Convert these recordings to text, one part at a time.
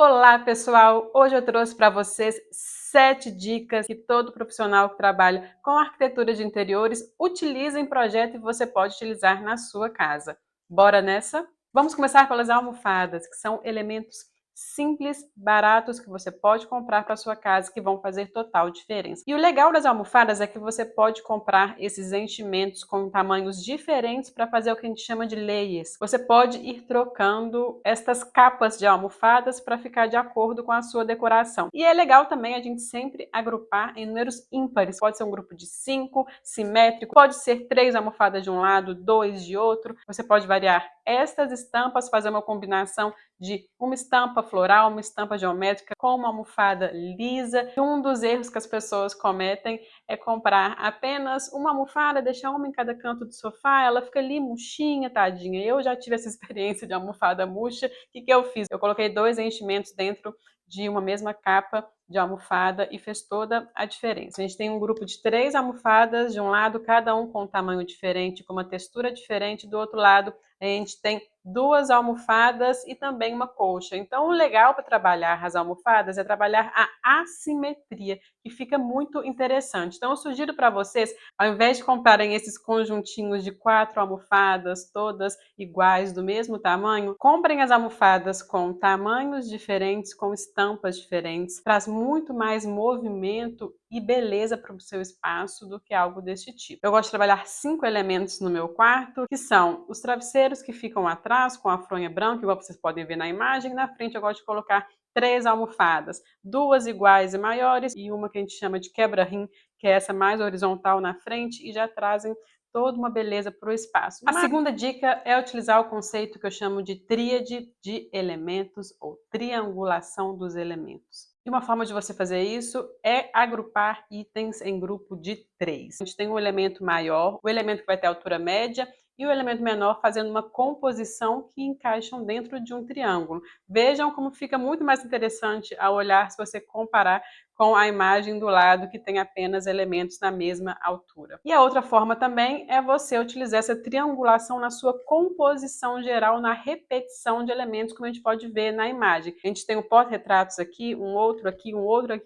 Olá, pessoal! Hoje eu trouxe para vocês 7 dicas que todo profissional que trabalha com arquitetura de interiores utiliza em projeto e você pode utilizar na sua casa. Bora nessa? Vamos começar pelas almofadas, que são elementos simples, baratos, que você pode comprar para sua casa, que vão fazer total diferença. E o legal das almofadas é que você pode comprar esses enchimentos com tamanhos diferentes para fazer o que a gente chama de layers. Você pode ir trocando estas capas de almofadas para ficar de acordo com a sua decoração. E é legal também a gente sempre agrupar em números ímpares. Pode ser um grupo de 5, simétrico, pode ser 3 almofadas de um lado, 2 de outro. Você pode variar estas estampas, fazer uma combinação de uma estampa floral, uma estampa geométrica com uma almofada lisa. E um dos erros que as pessoas cometem é comprar apenas uma almofada, deixar uma em cada canto do sofá, ela fica ali murchinha, tadinha. Eu já tive essa experiência de almofada murcha. O que eu fiz? Eu coloquei 2 enchimentos dentro de uma mesma capa de almofada e fez toda a diferença. A gente tem um grupo de 3 almofadas, de um lado cada um com um tamanho diferente, com uma textura diferente, do outro lado a gente tem 2 almofadas e também uma colcha. Então o legal para trabalhar as almofadas é trabalhar a assimetria, que fica muito interessante. Então eu sugiro para vocês, ao invés de comprarem esses conjuntinhos de 4 almofadas, todas iguais, do mesmo tamanho, comprem as almofadas com tamanhos diferentes, com estampas diferentes. Traz muito mais movimento e beleza para o seu espaço do que algo desse tipo. Eu gosto de trabalhar 5 elementos no meu quarto, que são os travesseiros que ficam atrás com a fronha branca, igual vocês podem ver na imagem. Na frente eu gosto de colocar 3 almofadas, 2 iguais e maiores e uma que a gente chama de quebra-rim, que é essa mais horizontal na frente, e já trazem toda uma beleza para o espaço. A segunda dica é utilizar o conceito que eu chamo de tríade de elementos ou triangulação dos elementos. E uma forma de você fazer isso é agrupar itens em grupo de 3. A gente tem um elemento maior, o elemento que vai ter altura média, e o elemento menor fazendo uma composição que encaixam dentro de um triângulo. Vejam como fica muito mais interessante ao olhar se você comparar com a imagem do lado que tem apenas elementos na mesma altura. E a outra forma também é você utilizar essa triangulação na sua composição geral, na repetição de elementos, como a gente pode ver na imagem. A gente tem um porta-retratos aqui, um outro aqui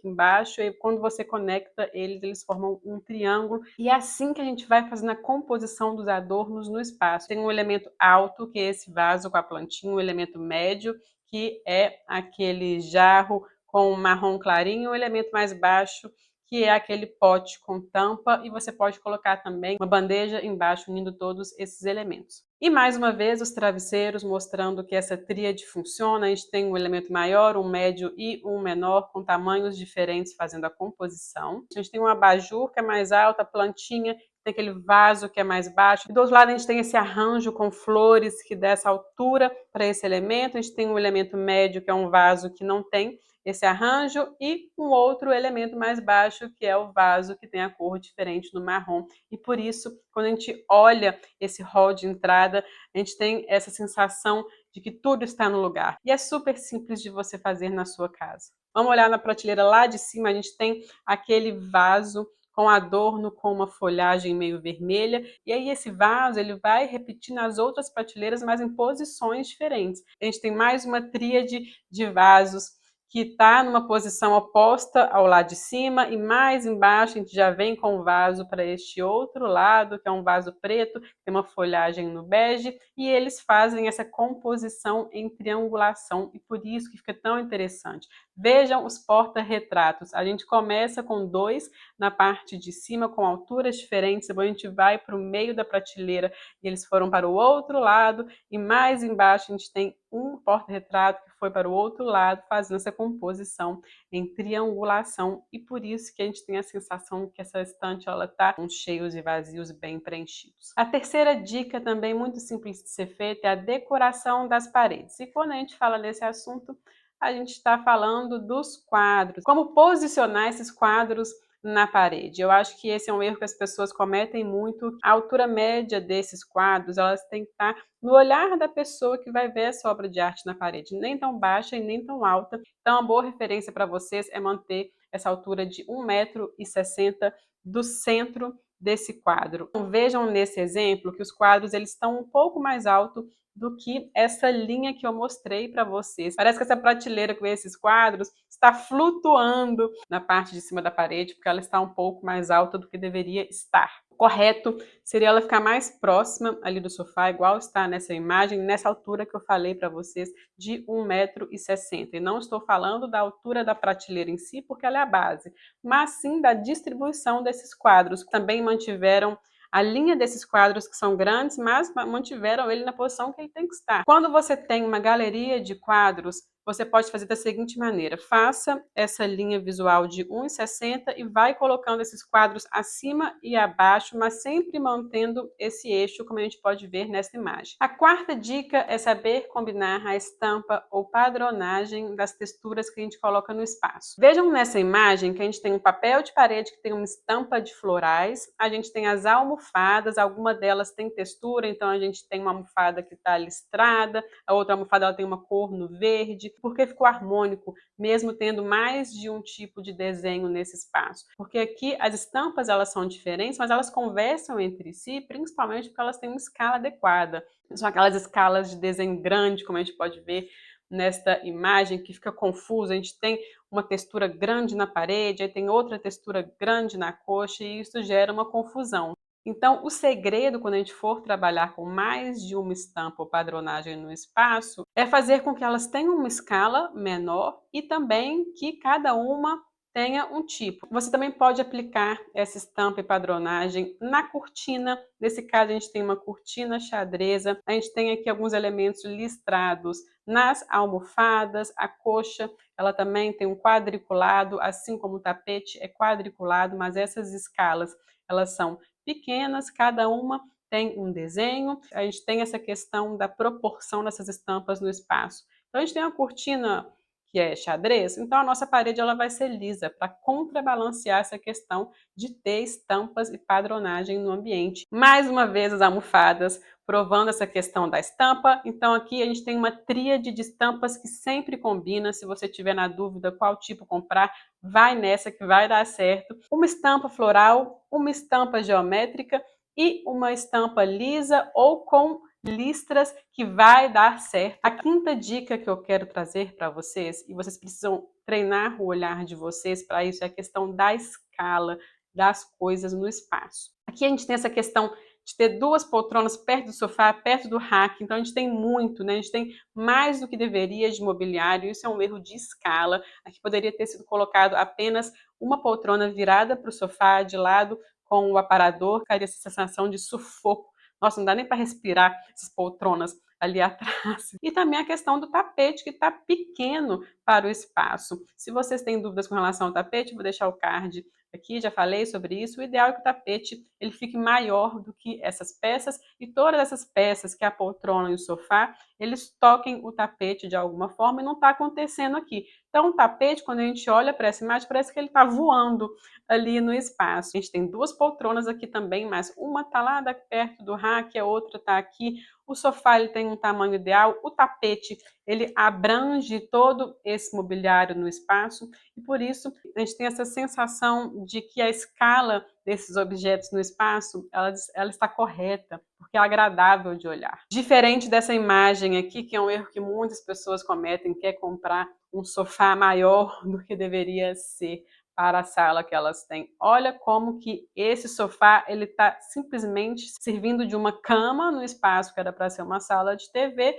embaixo, e quando você conecta eles formam um triângulo. E é assim que a gente vai fazendo a composição dos adornos no espaço. Tem um elemento alto, que é esse vaso com a plantinha, um elemento médio, que é aquele jarro com um marrom clarinho, o elemento mais baixo, que é aquele pote com tampa, e você pode colocar também uma bandeja embaixo, unindo todos esses elementos. E mais uma vez os travesseiros, mostrando que essa tríade funciona. A gente tem um elemento maior, um médio e um menor, com tamanhos diferentes, fazendo a composição. A gente tem um abajur, que é mais alto, a plantinha, tem aquele vaso que é mais baixo. E do outro lado a gente tem esse arranjo com flores que dá essa altura para esse elemento. A gente tem um elemento médio, que é um vaso que não tem esse arranjo, e um outro elemento mais baixo, que é o vaso que tem a cor diferente do marrom. E por isso, quando a gente olha esse hall de entrada, a gente tem essa sensação de que tudo está no lugar. E é super simples de você fazer na sua casa. Vamos olhar na prateleira lá de cima, a gente tem aquele vaso com adorno com uma folhagem meio vermelha, e aí esse vaso ele vai repetir nas outras prateleiras, mas em posições diferentes. A gente tem mais uma tríade de vasos que está numa posição oposta ao lado de cima, e mais embaixo a gente já vem com o vaso para este outro lado, que é um vaso preto, tem uma folhagem no bege, e eles fazem essa composição em triangulação, e por isso que fica tão interessante. Vejam os porta-retratos. A gente começa com 2 na parte de cima, com alturas diferentes, depois a gente vai para o meio da prateleira e eles foram para o outro lado, e mais embaixo a gente tem um porta-retrato que foi para o outro lado, fazendo essa composição em triangulação, e por isso que a gente tem a sensação que essa estante ela está com cheios e vazios bem preenchidos. A terceira dica, também muito simples de ser feita, é a decoração das paredes. E quando a gente fala nesse assunto, a gente está falando dos quadros. Como posicionar esses quadros na parede? Eu acho que esse é um erro que as pessoas cometem muito. A altura média desses quadros, elas têm que estar no olhar da pessoa que vai ver essa obra de arte na parede, nem tão baixa e nem tão alta. Então, uma boa referência para vocês é manter essa altura de 1,60 m do centro desse quadro. Então, vejam nesse exemplo que os quadros eles estão um pouco mais altos do que essa linha que eu mostrei para vocês. Parece que essa prateleira com esses quadros está flutuando na parte de cima da parede, porque ela está um pouco mais alta do que deveria estar. O correto seria ela ficar mais próxima ali do sofá, igual está nessa imagem, nessa altura que eu falei para vocês, de 1,60 m. E não estou falando da altura da prateleira em si, porque ela é a base, mas sim da distribuição desses quadros. Também mantiveram a linha desses quadros que são grandes, mas mantiveram ele na posição que ele tem que estar. Quando você tem uma galeria de quadros, você pode fazer da seguinte maneira: faça essa linha visual de 1,60 m e vai colocando esses quadros acima e abaixo, mas sempre mantendo esse eixo, como a gente pode ver nessa imagem. A quarta dica é saber combinar a estampa ou padronagem das texturas que a gente coloca no espaço. Vejam nessa imagem que a gente tem um papel de parede que tem uma estampa de florais, a gente tem as almofadas, alguma delas tem textura, então a gente tem uma almofada que está listrada, a outra almofada ela tem uma cor no verde, porque ficou harmônico, mesmo tendo mais de um tipo de desenho nesse espaço. Porque aqui as estampas elas são diferentes, mas elas conversam entre si, principalmente porque elas têm uma escala adequada. São aquelas escalas de desenho grande, como a gente pode ver nesta imagem, que fica confuso. A gente tem uma textura grande na parede, aí tem outra textura grande na coxa, e isso gera uma confusão. Então, o segredo, quando a gente for trabalhar com mais de uma estampa ou padronagem no espaço, é fazer com que elas tenham uma escala menor e também que cada uma tenha um tipo. Você também pode aplicar essa estampa e padronagem na cortina. Nesse caso, a gente tem uma cortina xadreza, a gente tem aqui alguns elementos listrados nas almofadas, a coxa, ela também tem um quadriculado, assim como o tapete é quadriculado, mas essas escalas, elas são pequenas, cada uma tem um desenho. A gente tem essa questão da proporção dessas estampas no espaço. Então, a gente tem uma cortina que é xadrez, então a nossa parede ela vai ser lisa para contrabalancear essa questão de ter estampas e padronagem no ambiente. Mais uma vez as almofadas provando essa questão da estampa. Então aqui a gente tem uma tríade de estampas que sempre combina. Se você tiver na dúvida qual tipo comprar, vai nessa que vai dar certo. Uma estampa floral, uma estampa geométrica e uma estampa lisa ou com listras que vai dar certo. A quinta dica que eu quero trazer para vocês, e vocês precisam treinar o olhar de vocês para isso, é a questão da escala das coisas no espaço. Aqui a gente tem essa questão de ter duas poltronas perto do sofá, perto do rack, então a gente tem muito, né? A gente tem mais do que deveria de mobiliário, isso é um erro de escala. Aqui poderia ter sido colocado apenas uma poltrona virada para o sofá de lado com o aparador, ficaria essa sensação de sufoco. Nossa, não dá nem para respirar essas poltronas ali atrás. E também a questão do tapete, que está pequeno para o espaço. Se vocês têm dúvidas com relação ao tapete, vou deixar o card aqui, já falei sobre isso. O ideal é que o tapete ele fique maior do que essas peças e todas essas peças, que é a poltrona e o sofá, eles toquem o tapete de alguma forma e não está acontecendo aqui. Então, o tapete, quando a gente olha para essa imagem, parece que ele está voando ali no espaço. A gente tem duas poltronas aqui também, mas uma está lá perto do rack, a outra está aqui. O sofá ele tem um tamanho ideal, o tapete ele abrange todo esse mobiliário no espaço e por isso a gente tem essa sensação de que a escala desses objetos no espaço ela está correta, porque é agradável de olhar. Diferente dessa imagem aqui, que é um erro que muitas pessoas cometem, que é comprar um sofá maior do que deveria ser para a sala que elas têm. Olha como que esse sofá ele está simplesmente servindo de uma cama no espaço que era para ser uma sala de TV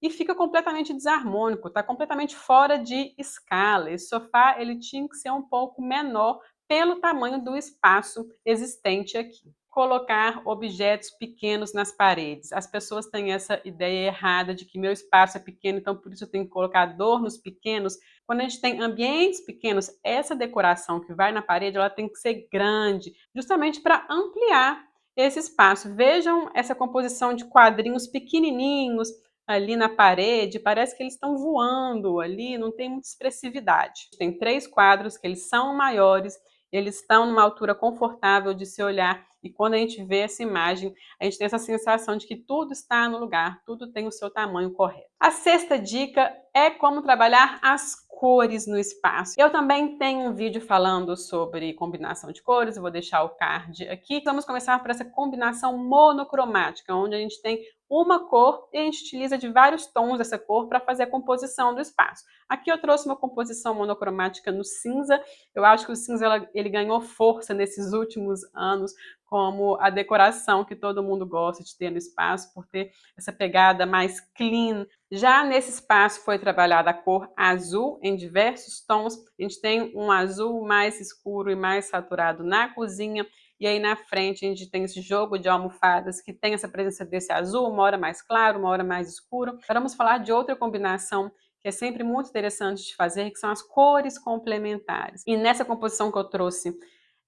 e fica completamente desarmônico, está completamente fora de escala. Esse sofá ele tinha que ser um pouco menor pelo tamanho do espaço existente aqui. Colocar objetos pequenos nas paredes. As pessoas têm essa ideia errada de que meu espaço é pequeno, então por isso eu tenho que colocar adornos pequenos. Quando a gente tem ambientes pequenos, essa decoração que vai na parede, ela tem que ser grande, justamente para ampliar esse espaço. Vejam essa composição de quadrinhos pequenininhos ali na parede, parece que eles estão voando ali, não tem muita expressividade. Tem 3 quadros que eles são maiores, eles estão numa altura confortável de se olhar e quando a gente vê essa imagem, a gente tem essa sensação de que tudo está no lugar, tudo tem o seu tamanho correto. A sexta dica é como trabalhar as cores no espaço. Eu também tenho um vídeo falando sobre combinação de cores, eu vou deixar o card aqui. Vamos começar por essa combinação monocromática, onde a gente tem uma cor e a gente utiliza de vários tons dessa cor para fazer a composição do espaço. Aqui eu trouxe uma composição monocromática no cinza. Eu acho que o cinza ele ganhou força nesses últimos anos como a decoração que todo mundo gosta de ter no espaço, por ter essa pegada mais clean. Já nesse espaço foi trabalhada a cor azul em diversos tons. A gente tem um azul mais escuro e mais saturado na cozinha. E aí na frente a gente tem esse jogo de almofadas que tem essa presença desse azul, uma hora mais claro, uma hora mais escuro. Agora vamos falar de outra combinação que é sempre muito interessante de fazer, que são as cores complementares. E nessa composição que eu trouxe,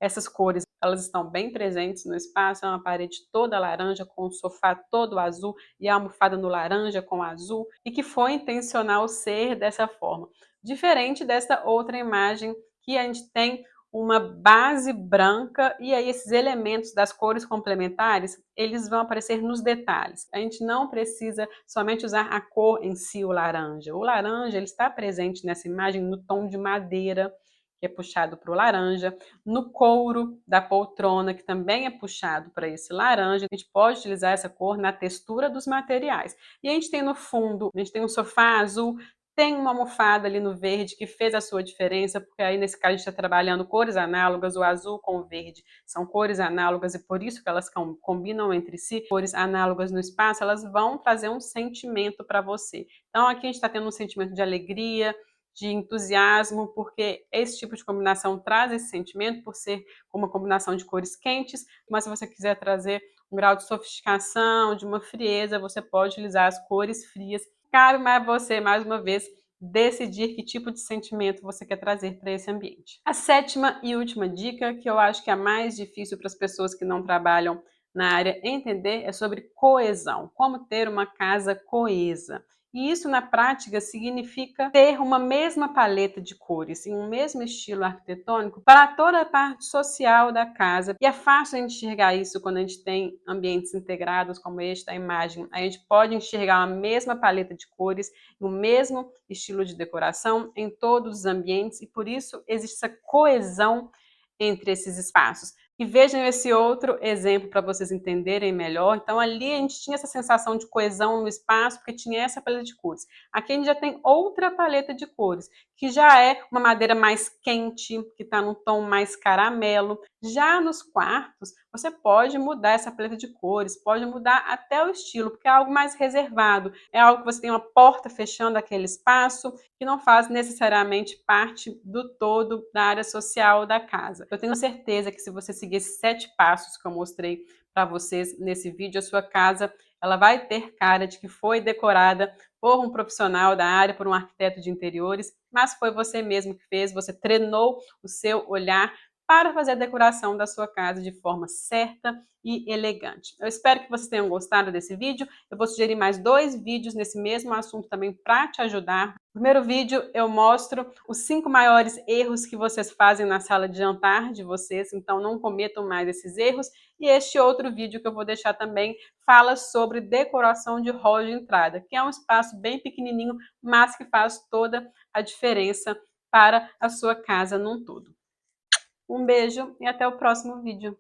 essas cores, elas estão bem presentes no espaço, é uma parede toda laranja, com o sofá todo azul e a almofada no laranja com azul, e que foi intencional ser dessa forma. Diferente dessa outra imagem que a gente tem uma base branca e aí esses elementos das cores complementares, eles vão aparecer nos detalhes. A gente não precisa somente usar a cor em si, o laranja. O laranja ele está presente nessa imagem no tom de madeira, que é puxado para o laranja, no couro da poltrona, que também é puxado para esse laranja. A gente pode utilizar essa cor na textura dos materiais. E a gente tem no fundo, a gente tem um sofá azul, tem uma almofada ali no verde que fez a sua diferença, porque aí nesse caso a gente está trabalhando cores análogas, o azul com o verde são cores análogas e por isso que elas combinam entre si. Cores análogas no espaço, elas vão trazer um sentimento para você. Então aqui a gente está tendo um sentimento de alegria, de entusiasmo, porque esse tipo de combinação traz esse sentimento por ser uma combinação de cores quentes, mas se você quiser trazer um grau de sofisticação, de uma frieza, você pode utilizar as cores frias. Cabe a você, mais uma vez, decidir que tipo de sentimento você quer trazer para esse ambiente. A sétima e última dica, que eu acho que é a mais difícil para as pessoas que não trabalham na área entender, é sobre coesão. Como ter uma casa coesa. E isso, na prática, significa ter uma mesma paleta de cores e um mesmo estilo arquitetônico para toda a parte social da casa. E é fácil enxergar isso quando a gente tem ambientes integrados, como este da imagem. A gente pode enxergar a mesma paleta de cores e o mesmo estilo de decoração em todos os ambientes, e por isso existe essa coesão entre esses espaços. E vejam esse outro exemplo para vocês entenderem melhor. Então ali a gente tinha essa sensação de coesão no espaço, porque tinha essa paleta de cores. Aqui a gente já tem outra paleta de cores, que já é uma madeira mais quente, que está num tom mais caramelo. Já nos quartos, você pode mudar essa paleta de cores, pode mudar até o estilo, porque é algo mais reservado, é algo que você tem uma porta fechando aquele espaço, que não faz necessariamente parte do todo da área social da casa. Eu tenho certeza que se você seguir esses 7 passos que eu mostrei para vocês nesse vídeo, a sua casa ela vai ter cara de que foi decorada por um profissional da área, por um arquiteto de interiores, mas foi você mesmo que fez, você treinou o seu olhar para fazer a decoração da sua casa de forma certa e elegante. Eu espero que vocês tenham gostado desse vídeo. Eu vou sugerir mais 2 vídeos nesse mesmo assunto também para te ajudar. No primeiro vídeo eu mostro os 5 maiores erros que vocês fazem na sala de jantar de vocês, então não cometam mais esses erros. E este outro vídeo que eu vou deixar também fala sobre decoração de hall de entrada, que é um espaço bem pequenininho, mas que faz toda a diferença para a sua casa num todo. Um beijo e até o próximo vídeo.